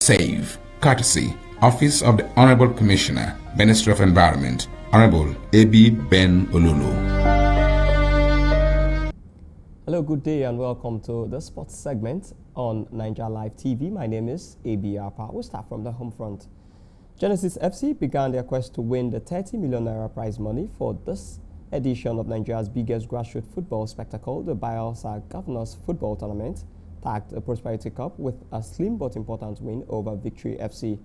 Save, courtesy, Office of the Honorable Commissioner, Ministry of Environment, Honorable A.B. Ben Olulu. Hello, good day and welcome to the sports segment on Niger Live TV. My name is A.B. Appah. We'll start from the home front. Genesis FC began their quest to win the 30 million naira prize money for this edition of Nigeria's biggest grassroots football spectacle, the Bayelsa Governors Football Tournament, tagged a Prosperity Cup with a slim but important win over Victory FC.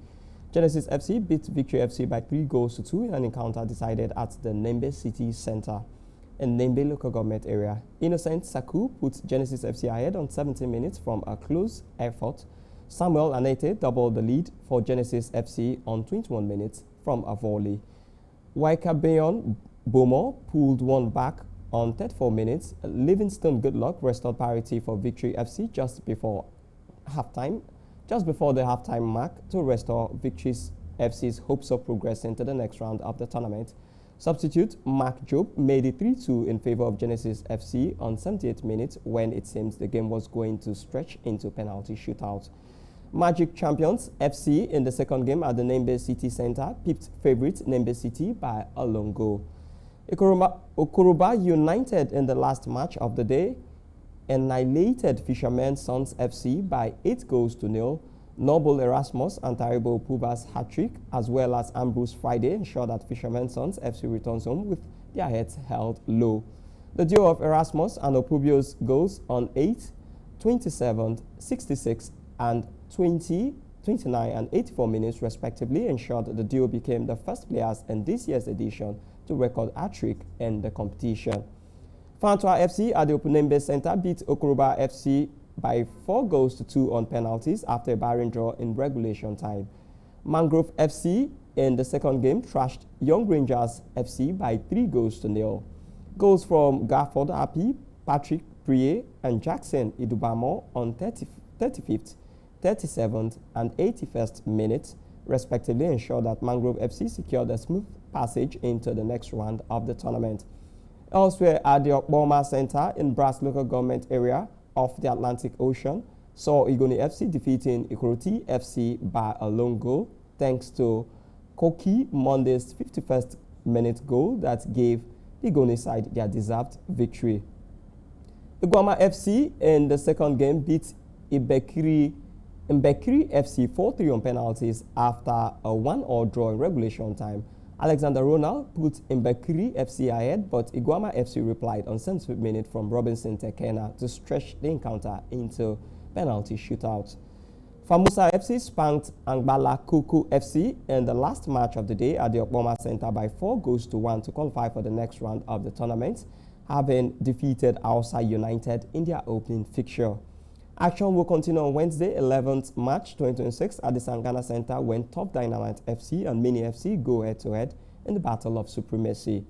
Genesis FC beat Victory FC by 3 goals to 2 in an encounter decided at the Nembe City Center in Nembe local government area. Innocent Saku put Genesis FC ahead on 17 minutes from a close effort. Samuel Anete doubled the lead for Genesis FC on 21 minutes from a volley. Waikabeon Bomo pulled one back on 34 minutes. Livingston Goodluck restored parity for Victory FC just before the halftime mark to restore Victory FC's hopes of progressing to the next round of the tournament. Substitute Mark Job made it 3-2 in favor of Genesis FC on 78 minutes when it seems the game was going to stretch into penalty shootout. Magic champions FC in the second game at the Nembe City Center pipped favorite Nembe City by a long goal. Okuruba United in the last match of the day annihilated Fishermen's Sons FC by 8 goals to 0. Noble Erasmus and Taribo Puba's hat-trick, as well as Ambrose Friday, ensured that Fishermen's Sons FC returns home with their heads held low. The duo of Erasmus and Opubio's goals on 8, 27, 66, and 20, 29, and 84 minutes respectively ensured the duo became the first players in this year's edition to record hat-trick in the competition. Fantua FC at the Opunembe Center beat Okuruba FC by 4 goals to 2 on penalties after a barren draw in regulation time. Mangrove FC in the second game trashed Young Rangers FC by 3 goals to 0. Goals from Gafford Appah, Patrick Prier, and Jackson Idubamo on 35th, 37th, and 81st minutes respectively ensured that Mangrove FC secured a smooth passage into the next round of the tournament. Elsewhere at the Okboma Center in Brass local government area of the Atlantic Ocean saw Igoni FC defeating Ikoroti FC by a lone goal thanks to Koki Monday's 51st minute goal that gave the Igoni side their deserved victory. Iguama FC in the second game beat Mbekiri FC 4-3 on penalties after a 1-1 draw in regulation time. Alexander Ronald put Mbekiri FC ahead, but Iguama FC replied on 75th minute from Robinson Tekena to stretch the encounter into penalty shootout. Famusa FC spanked Angbala Kuku FC in the last match of the day at the Okboma Center by 4 goals to 1 to qualify for the next round of the tournament, having defeated Hausa United in their opening fixture. Action will continue on Wednesday, 11th March 2026 at the Sangana Center when Top Dynamite FC and Mini FC go head-to-head in the battle of supremacy.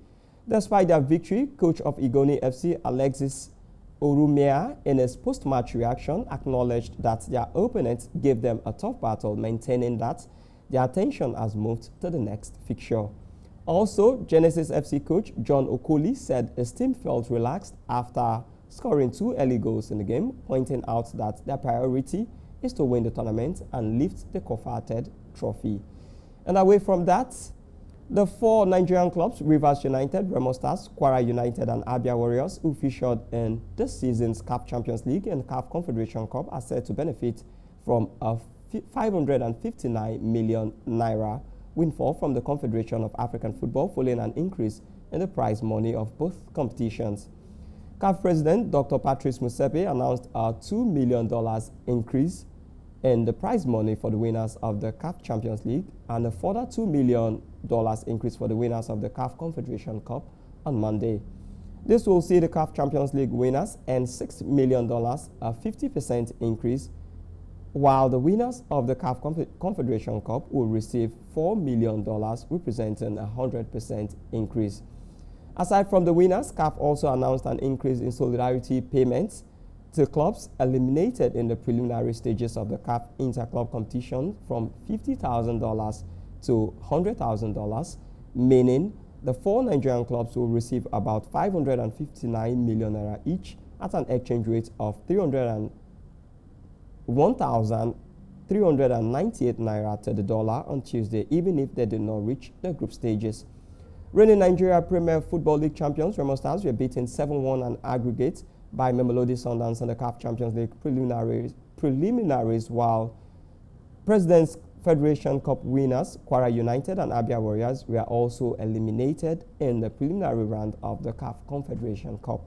Despite their victory, coach of Igoni FC, Alexis Orumea, in his post-match reaction, acknowledged that their opponents gave them a tough battle, maintaining that their attention has moved to the next fixture. Also, Genesis FC coach John Okoli said his team felt relaxed after scoring 2 early goals in the game, pointing out that their priority is to win the tournament and lift the coveted trophy. And away from that, the 4 Nigerian clubs, Rivers United, Remo Stars, Kwara United, and Abia Warriors, who featured in this season's CAF Champions League and CAF Confederation Cup, are said to benefit from a 559 million naira windfall from the Confederation of African Football following an increase in the prize money of both competitions. CAF President Dr. Patrice Motsepe announced a $2 million increase in the prize money for the winners of the CAF Champions League and a further $2 million increase for the winners of the CAF Confederation Cup on Monday. This will see the CAF Champions League winners earn $6 million, a 50% increase, while the winners of the CAF Confederation Cup will receive $4 million, representing a 100% increase. Aside from the winners, CAF also announced an increase in solidarity payments to clubs eliminated in the preliminary stages of the CAF Interclub competition from $50,000 to $100,000, meaning the 4 Nigerian clubs will receive about 559 million naira each at an exchange rate of 301,000 398 naira to the dollar on Tuesday, even if they did not reach the group stages. Reigning Nigeria Premier Football League champions Remo Stars were beaten 7-1 on aggregate by Mamelodi Sundowns in the CAF Champions League preliminaries, while President's Federation Cup winners Kwara United and Abia Warriors were also eliminated in the preliminary round of the CAF Confederation Cup.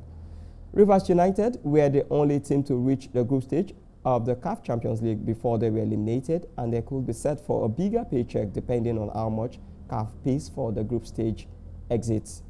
Rivers United were the only team to reach the group stage of the CAF Champions League before they were eliminated, and they could be set for a bigger paycheck depending on how much CAF pays for the group stage exits.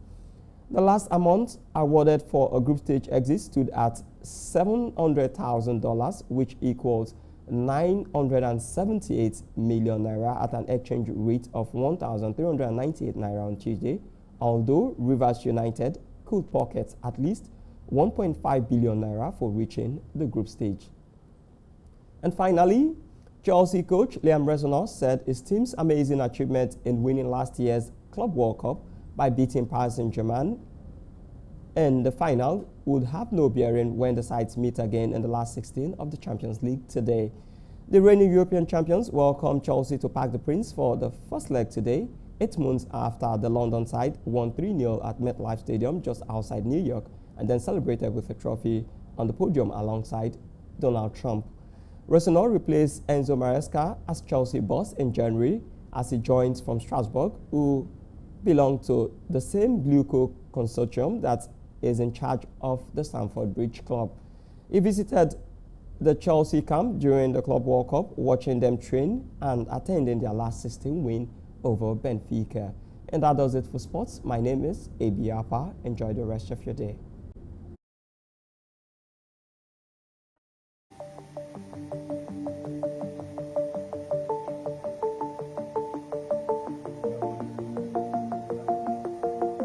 The last amount awarded for a group stage exit stood at $700,000, which equals 978 million naira at an exchange rate of 1,398 naira on Tuesday, although Rivers United could pocket at least 1.5 billion naira for reaching the group stage. And finally, Chelsea coach Liam Resonor said his team's amazing achievement in winning last year's Club World Cup by beating Paris Saint-Germain in the final would have no bearing when the sides meet again in the last 16 of the Champions League today. The reigning European champions welcomed Chelsea to Parc des Princes for the first leg today, 8 months after the London side won 3-0 at MetLife Stadium just outside New York and then celebrated with a trophy on the podium alongside Donald Trump. Resonor replaced Enzo Maresca as Chelsea boss in January as he joins from Strasbourg, who belong to the same Gluco consortium that is in charge of the Stamford Bridge Club. He visited the Chelsea camp during the Club World Cup, watching them train and attending their last 16 win over Benfica. And that does it for sports. My name is Appah. Enjoy the rest of your day.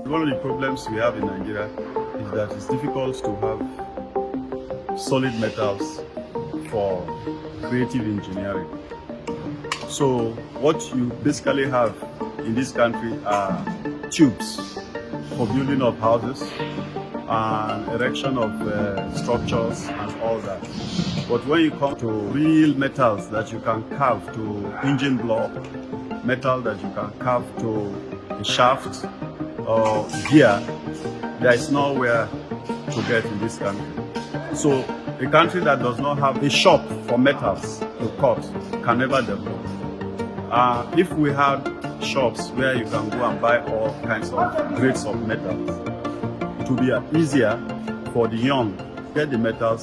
One of the problems we have in Nigeria is that it's difficult to have solid metals for creative engineering. So what you basically have in this country are tubes for building of houses and erection of structures and all that. But when you come to real metals that you can carve to engine block, metal that you can carve to a shaft or gear, there is nowhere to get in this country. So a country that does not have a shop for metals to cut can never develop. If we had shops where you can go and buy all kinds of grades of metals, it would be easier for the young to get the metals